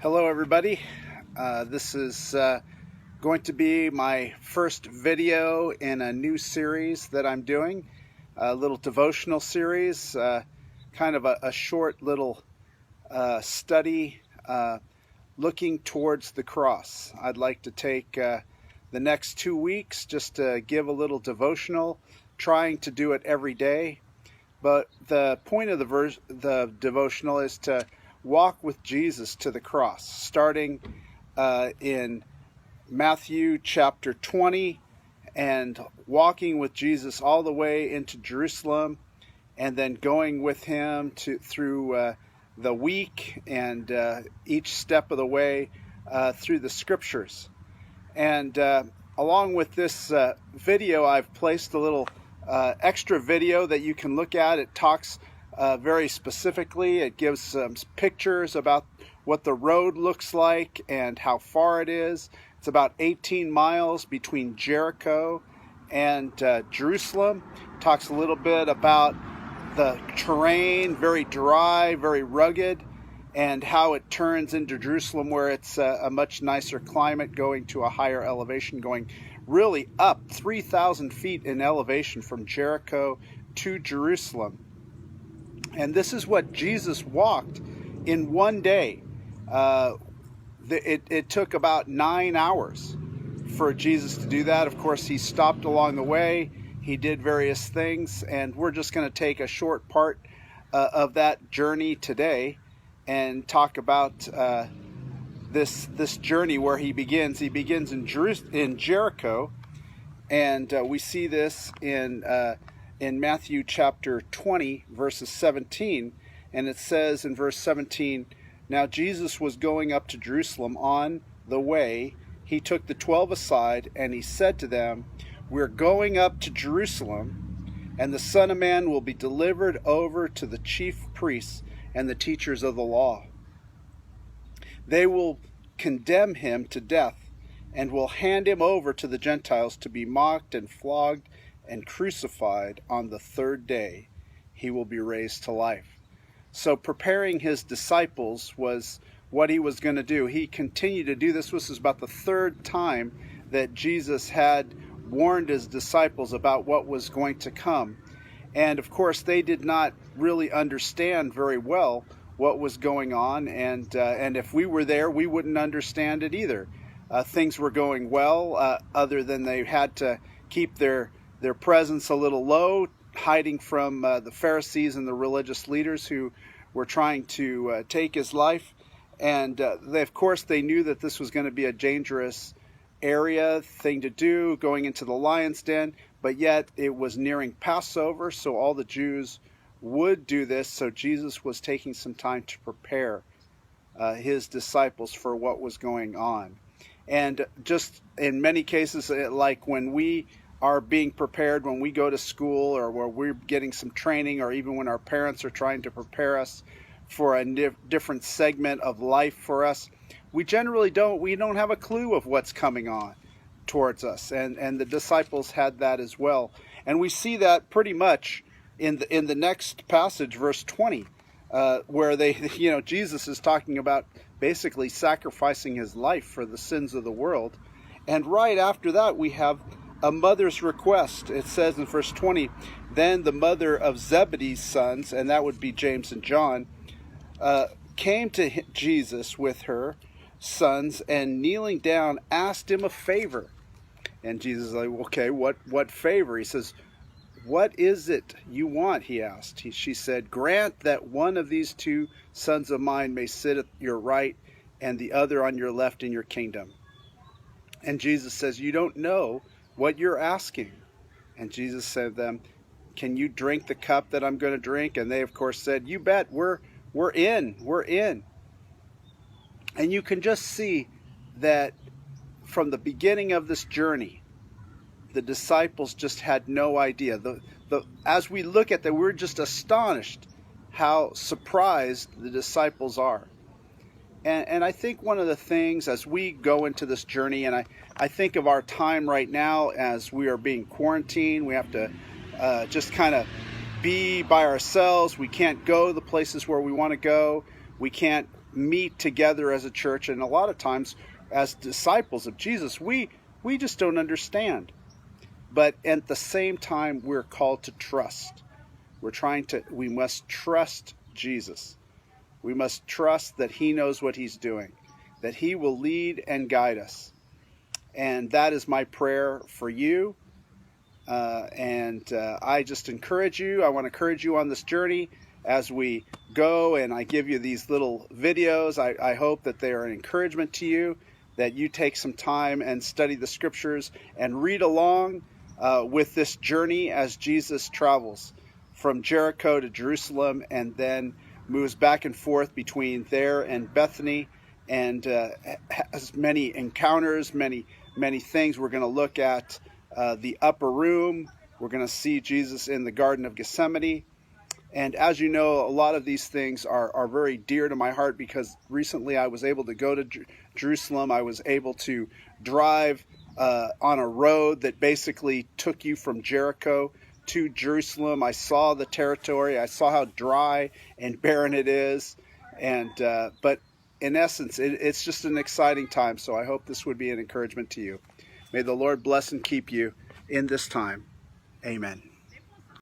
Hello everybody. This is going to be my first video in a new series that I'm doing, a little devotional series, kind of a short little study looking towards the cross. I'd like to take the next 2 weeks just to give a little devotional, trying to do it every day. But the point of the devotional is to walk with Jesus to the cross, starting in Matthew chapter 20 and walking with Jesus all the way into Jerusalem, and then going with him through the week and each step of the way through the scriptures. And along with this video, I've placed a little extra video that you can look at. It talks very specifically. It gives some pictures about what the road looks like and how far it is. It's about 18 miles between Jericho and Jerusalem. Talks a little bit about the terrain, very dry, very rugged, and how it turns into Jerusalem, where it's a much nicer climate, going to a higher elevation, going really up 3,000 feet in elevation from Jericho to Jerusalem. And this is what Jesus walked in one day. It took about 9 hours for Jesus to do that. Of course, he stopped along the way. He did various things, and we're just going to take a short part of that journey today and talk about this journey where he begins. He begins in Jericho, and we see this in Matthew chapter 20, verses 17, and it says in verse 17, "Now Jesus was going up to Jerusalem. On the way, he took the 12 aside, and he said to them, 'We're going up to Jerusalem, and the Son of Man will be delivered over to the chief priests and the teachers of the law. They will condemn him to death, and will hand him over to the Gentiles to be mocked and flogged and crucified. On the third day he will be raised to life.'" So preparing his disciples was what he was going to do. He continued to do this. This was about the third time that Jesus had warned his disciples about what was going to come. And of course, they did not really understand very well what was going on. And if we were there, we wouldn't understand it either. Things were going well, other than they had to keep their presence a little low, hiding from the Pharisees and the religious leaders who were trying to take his life. And of course, they knew that this was going to be a dangerous thing to do, going into the lion's den, but yet it was nearing Passover, so all the Jews would do this. So Jesus was taking some time to prepare his disciples for what was going on. And just in many cases, like when we are being prepared, when we go to school, or where we're getting some training, or even when our parents are trying to prepare us for a different segment of life for us, we generally don't have a clue of what's coming on towards us. And the disciples had that as well. And we see that pretty much in the next passage, verse 20, where Jesus is talking about basically sacrificing his life for the sins of the world. And right after that, we have a mother's request. It says in verse 20, "Then the mother of Zebedee's sons," and that would be James and John, came to Jesus with her sons, and kneeling down asked him a favor. And Jesus is like, "Okay, what favor?" He says, "What is it you want?" he asked. She said, "Grant that one of these two sons of mine may sit at your right and the other on your left in your kingdom." And Jesus says, "You don't know what you're asking." And Jesus said to them, "Can you drink the cup that I'm going to drink?" And they of course said, "You bet, we're in." And you can just see that from the beginning of this journey, the disciples just had no idea. As we look at that, we're just astonished how surprised the disciples are. And I think one of the things as we go into this journey, and I think of our time right now as we are being quarantined, we have to just kind of be by ourselves. We can't go the places where we want to go. We can't meet together as a church, and a lot of times as disciples of Jesus, we just don't understand. But at the same time, we're called to trust. We must trust Jesus. We must trust that he knows what he's doing, that he will lead and guide us. And that is my prayer for you. I just encourage you. I want to encourage you on this journey as we go, and I give you these little videos. I hope that they are an encouragement to you, that you take some time and study the scriptures and read along with this journey as Jesus travels from Jericho to Jerusalem and then moves back and forth between there and Bethany, and has many encounters, many things. We're going to look at the upper room. We're going to see Jesus in the Garden of Gethsemane. And as you know, a lot of these things are very dear to my heart, because recently I was able to go to Jerusalem. I was able to drive on a road that basically took you from Jericho to Jerusalem. I saw the territory. I saw how dry and barren it is. But in essence, it's just an exciting time. So I hope this would be an encouragement to you. May the Lord bless and keep you in this time. Amen.